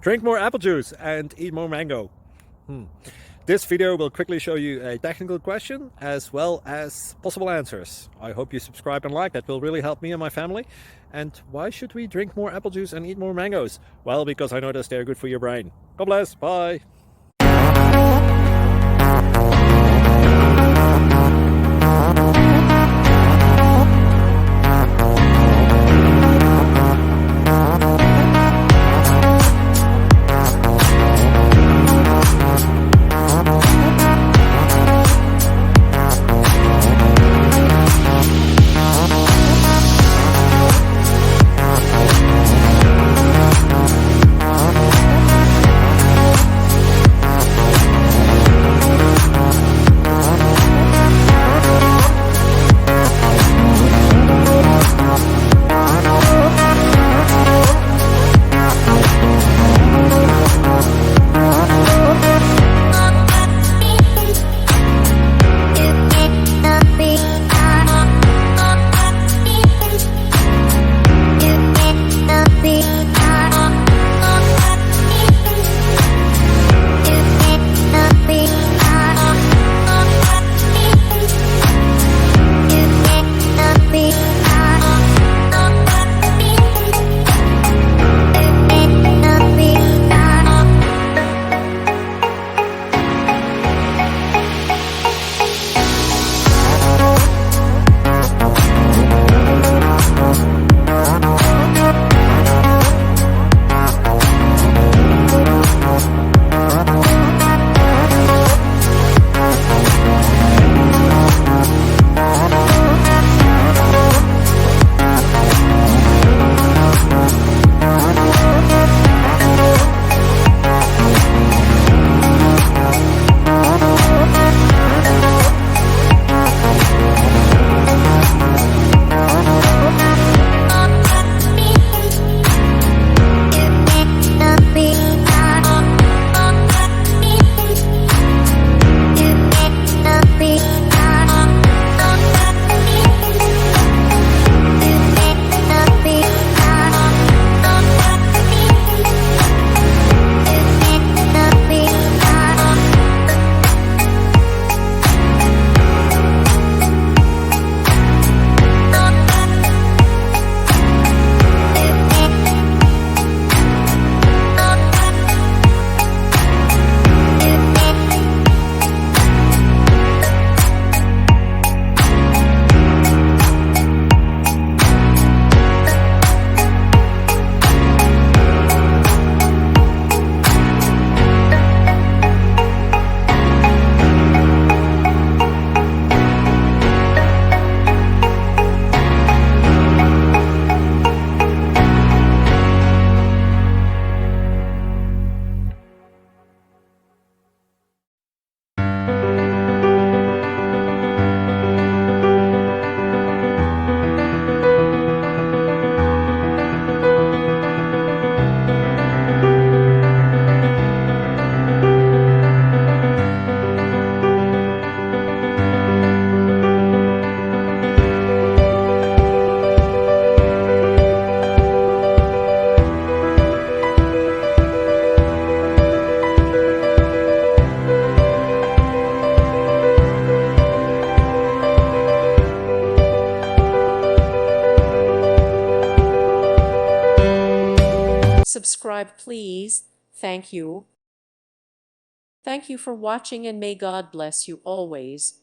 Drink more apple juice and eat more mango. This video will quickly show you a technical question as well as possible answers. I hope you subscribe and like, that will really help me and my family. And why should we drink more apple juice and eat more mangoes? Well, because I noticed they're good for your brain. God bless, bye. Subscribe, please. Thank you. Thank you for watching, and may God bless you always.